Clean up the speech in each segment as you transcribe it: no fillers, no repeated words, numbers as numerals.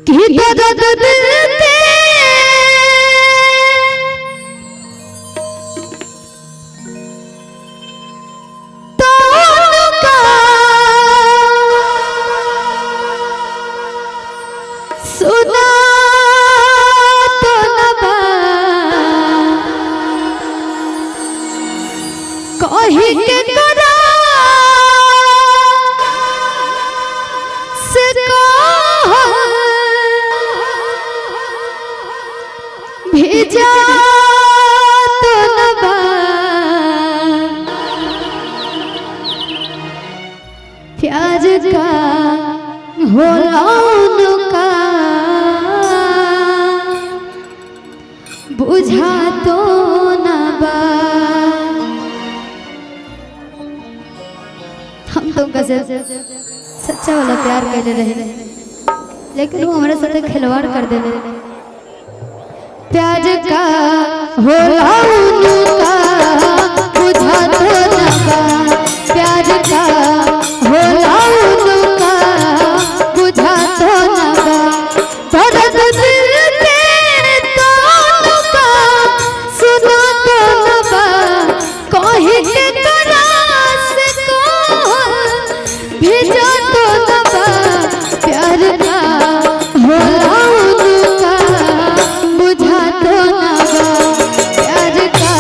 कि दर्द दिल सुना तो नबा कही के करा से भेजा तो नबा प्याज का होला उनका बुझा तो ना बा। हम तुमका से सच्चा वाला प्यार कर रहे लेकिन वो हमारे साथ खिलवाड़ कर दे रहे। प्याज का होला उनका बुझा तो ना बा। प्याज का होला उनका बुझा तो ना बा। दर्द दिल के तानों का सुना तो ना बा। कहीं के करा से भेजा तो ना बा। प्यार का होला उनका बुझा तो ना बा। प्यार का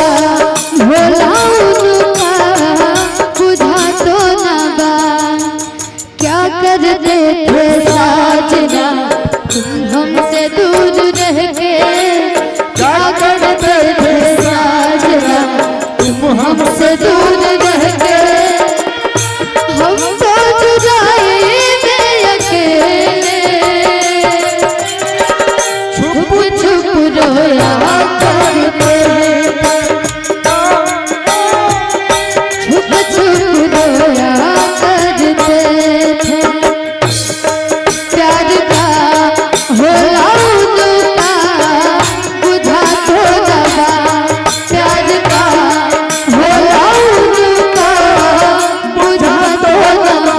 होला उनका बुझा तो ना बा। क्या करते थे साजना तुम हमसे दूर रह के। क्या करते थे साजना तुम हमसे दूर रह के। हम तो जुदाई में अकेले छुप छुप रोया करते। छुप छुप रोया करते थे। प्यार का होला उनका बुझा तो ना बा। प्यार का होला उनका बुझा तो ना बा।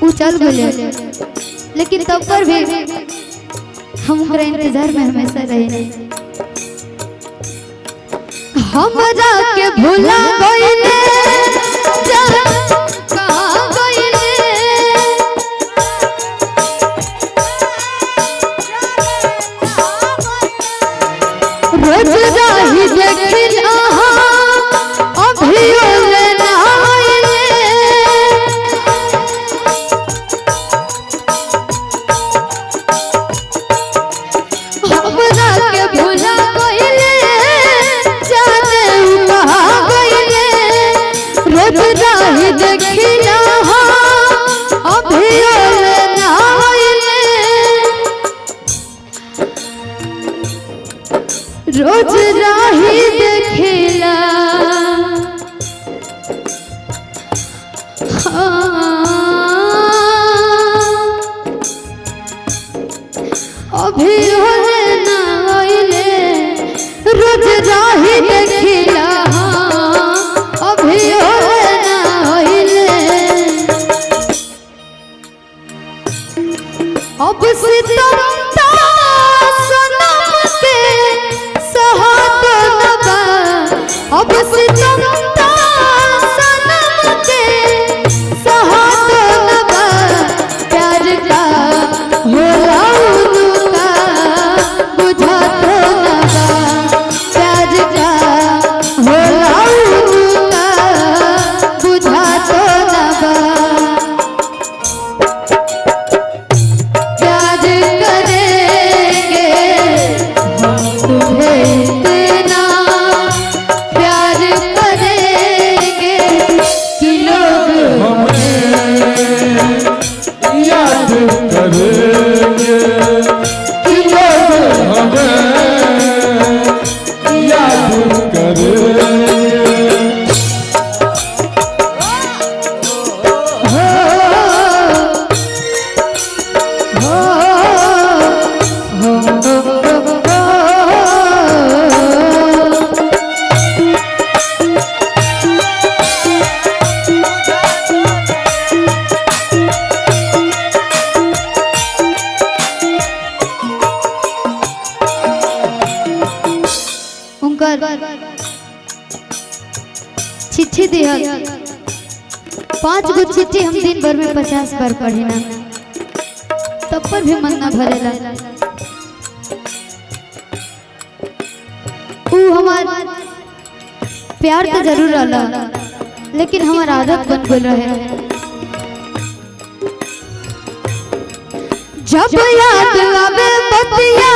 वो चल गए लेकिन तब पर भी हम ओकरा इंतजार में हमेशा रहे। हमरा के भुला गइले जा कहाँ गइले। रोज राही देखिला अभियो लेना आइले। हमरा के भुला गइले जाने उ कहाँ गइले। रोज राही देखिला अभियो लेना आइले। रोज राही देखिला अभियो लेना आइले। रोज राही देखिला अभियो लेना आइले। अब सितम ता सनम के सहा तो ना बा। अब सितम ता सनम के सहा तो ना बा। प्यार का होला उनका बुझा तो ना बा। प्यार का होला उनका बुझा तो ना बा। प्यार का चिट्ठी दिया 5 गो चिट्ठी हम दिन भर में 50 बार पढ़ी ना तब पर भी मन ना भरेला। हमार प्यार तो जरूर रहला लेकिन हमार आदत बन गई रहे। जब याद आवे बतिया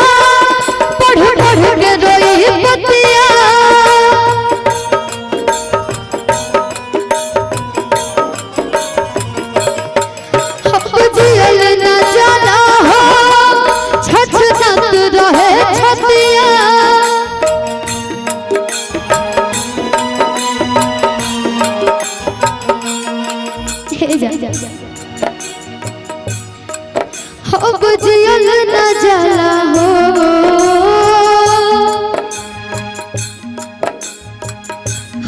पढ़ पढ़ के रोई बतिया जियल न जाला हो छछनत रहे छतिया। अब जियल न जाला हो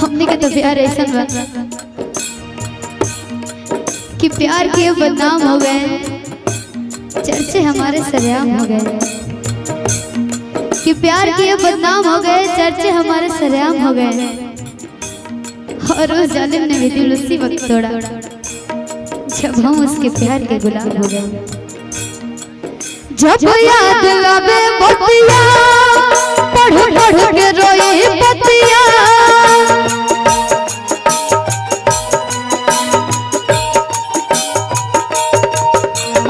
हमने के तो प्यार ऐसा बा कि प्यार के बदनाम हो गए, चर्चे हमारे सरेआम हो गए। कि प्यार के बदनाम हो गए, चर्चे हमारे सरेआम हो गए। और उस जालिम ने भी दिल उसी वक्त तोड़ा जब हम उसके प्यार के गुलाम हो गए। जब याद आवे बतिया पढ़ पढ़ के रोई बतिया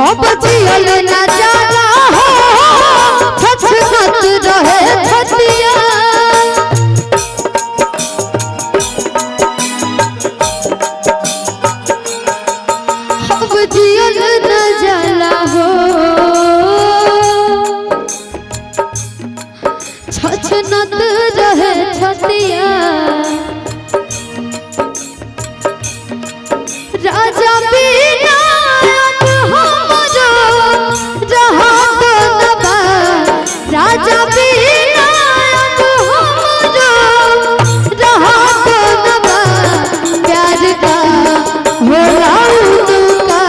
अब जियल न जाला हो छछनत रहे छतिया। अब जियल न जाला हो छछनत रहे छतिया। राजा बिना राजा बिना प्यार का होला उनका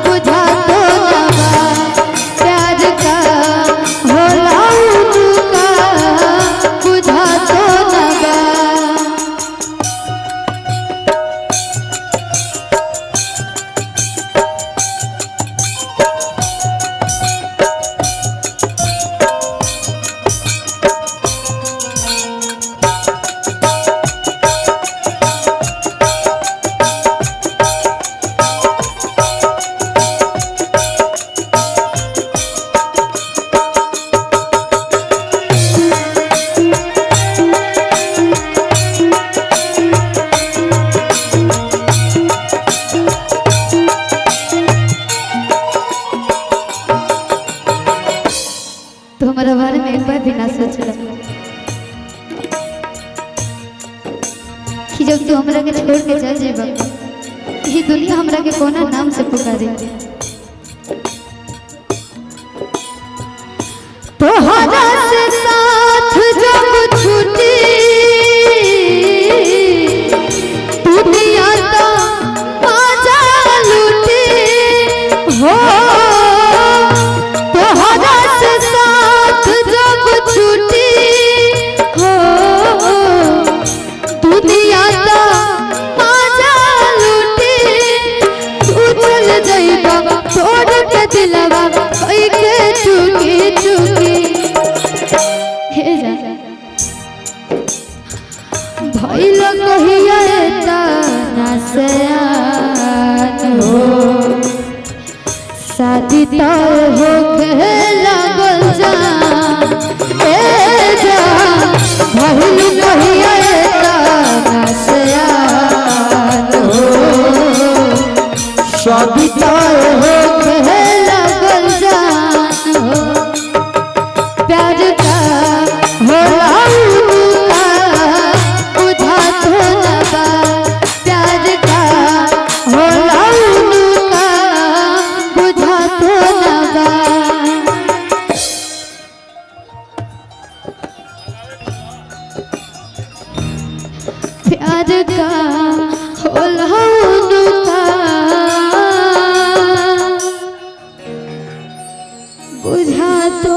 बुझा तो नबा। प्यार का होला उनका बुझा तो नबा। तो हमारा बारे में एक बार भी ना सोचला कि जब तू हमरा के छोड़ के चल जेबा ये दुनिया हमरा के कोना नाम से पुकारे। तोहरा से साथ जब छूटी दुनिया तो बाजा लूटी हो। तोहरा से साथ जब छूटी हो दुनिया तो बाजा लूटी। तू चल जाइबा छोड़ के दिलवा कोई के चुकी चुकी। हे जा भइल कहिया तना सयान हो शादी तो हो के लागल जान। ए जा भइल कहिया तना सयान हो शादी तो हो के लागल जान हो। प्यार का होला उनका बुझा तो नबा। प्यार का होला उनका बुझा तो नबा। प्यार का होला उनका बुझा तो